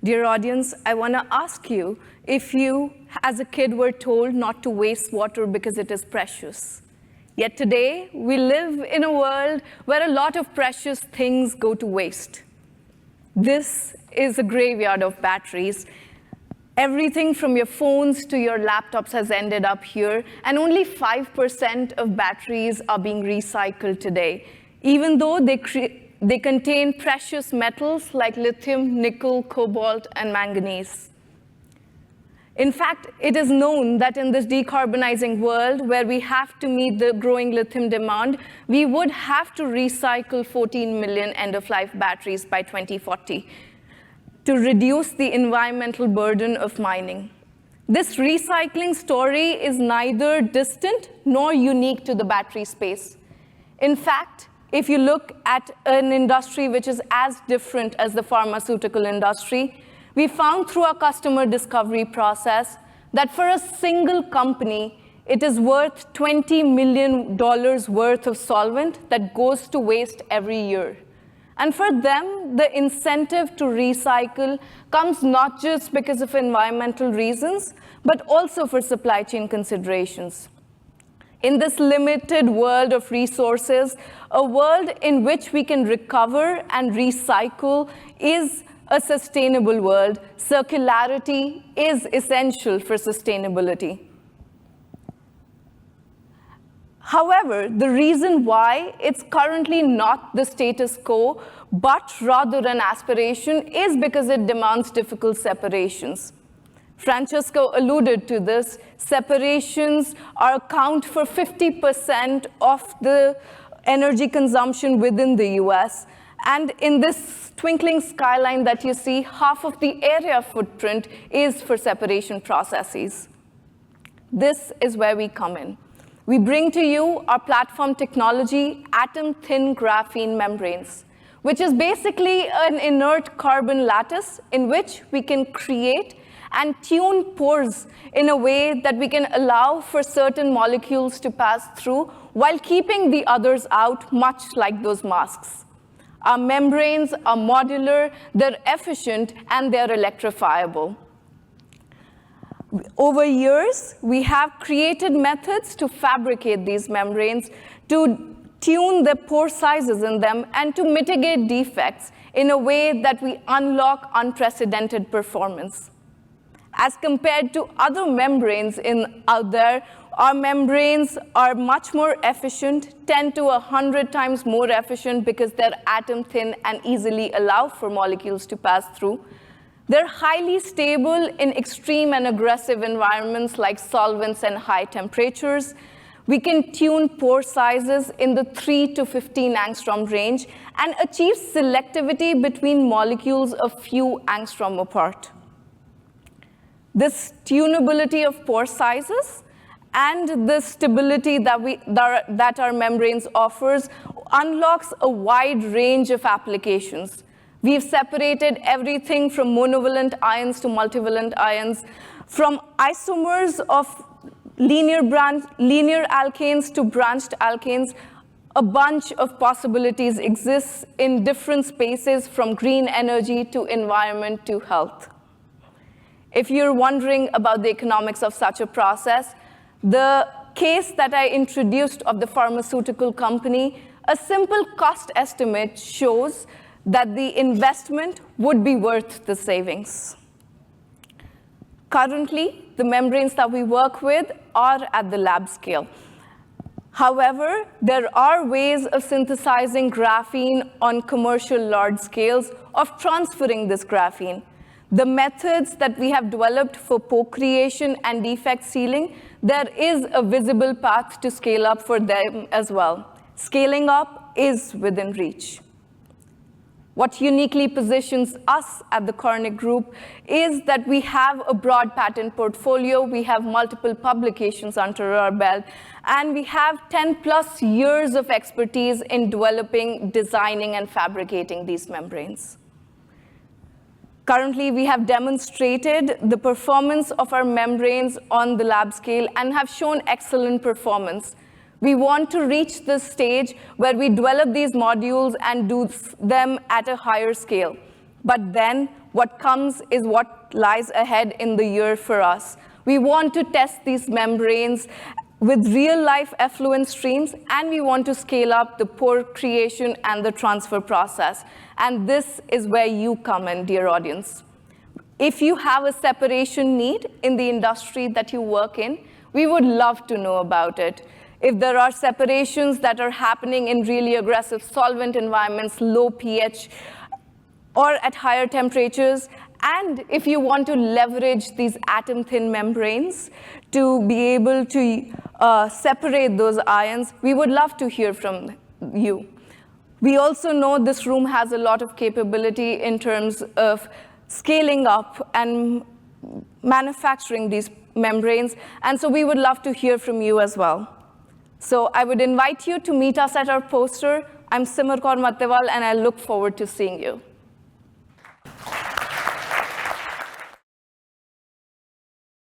Dear audience, I want to ask you if you, as a kid, were told not to waste water because it is precious. Yet today, we live in a world where a lot of precious things go to waste. This is a graveyard of batteries. Everything from your phones to your laptops has ended up here, and only 5% of batteries are being recycled today, even though they contain precious metals like lithium, nickel, cobalt, and manganese. In fact, it is known that in this decarbonizing world where we have to meet the growing lithium demand, we would have to recycle 14 million end-of-life batteries by 2040 to reduce the environmental burden of mining. This recycling story is neither distant nor unique to the battery space. In fact, if you look at an industry which is as different as the pharmaceutical industry, we found through our customer discovery process that for a single company, it is worth $20 million worth of solvent that goes to waste every year. And for them, the incentive to recycle comes not just because of environmental reasons, but also for supply chain considerations. In this limited world of resources, a world in which we can recover and recycle is a sustainable world. Circularity is essential for sustainability. However, the reason why it's currently not the status quo, but rather an aspiration, is because it demands difficult separations. Francesco alluded to this. Separations account for 50% of the energy consumption within the US. And in this twinkling skyline that you see, half of the area footprint is for separation processes. This is where we come in. We bring to you our platform technology, atom-thin graphene membranes, which is basically an inert carbon lattice in which we can create and tune pores in a way that we can allow for certain molecules to pass through while keeping the others out, much like those masks. Our membranes are modular, they're efficient, and they're electrifiable. Over years, we have created methods to fabricate these membranes, to tune the pore sizes in them, and to mitigate defects in a way that we unlock unprecedented performance. As compared to other membranes out there, our membranes are much more efficient, 10 to 100 times more efficient because they're atom thin and easily allow for molecules to pass through. They're highly stable in extreme and aggressive environments like solvents and high temperatures. We can tune pore sizes in the 3 to 15 angstrom range and achieve selectivity between molecules a few angstrom apart. This tunability of pore sizes and the stability that our membranes offers unlocks a wide range of applications. We've separated everything from monovalent ions to multivalent ions, from isomers of linear alkanes to branched alkanes. A bunch of possibilities exist in different spaces, from green energy to environment to health. If you're wondering about the economics of such a process, the case that I introduced of the pharmaceutical company, a simple cost estimate shows that the investment would be worth the savings. Currently, the membranes that we work with are at the lab scale. However, there are ways of synthesizing graphene on commercial large scales, of transferring this graphene. The methods that we have developed for pore creation and defect sealing, there is a visible path to scale up for them as well. Scaling up is within reach. What uniquely positions us at the Kornick Group is that we have a broad patent portfolio, we have multiple publications under our belt, and we have 10+ years of expertise in developing, designing, and fabricating these membranes. Currently, we have demonstrated the performance of our membranes on the lab scale and have shown excellent performance. We want to reach this stage where we develop these modules and do them at a higher scale. But then what comes is what lies ahead in the year for us. We want to test these membranes with real-life effluent streams, and we want to scale up the pore creation and the transfer process. And this is where you come in, dear audience. If you have a separation need in the industry that you work in, we would love to know about it. If there are separations that are happening in really aggressive solvent environments, low pH, or at higher temperatures, and if you want to leverage these atom-thin membranes to be able to separate those ions, we would love to hear from you. We also know this room has a lot of capability in terms of scaling up and manufacturing these membranes, and so we would love to hear from you as well. So I would invite you to meet us at our poster. I'm Simar Kaur Mattewal, and I look forward to seeing you.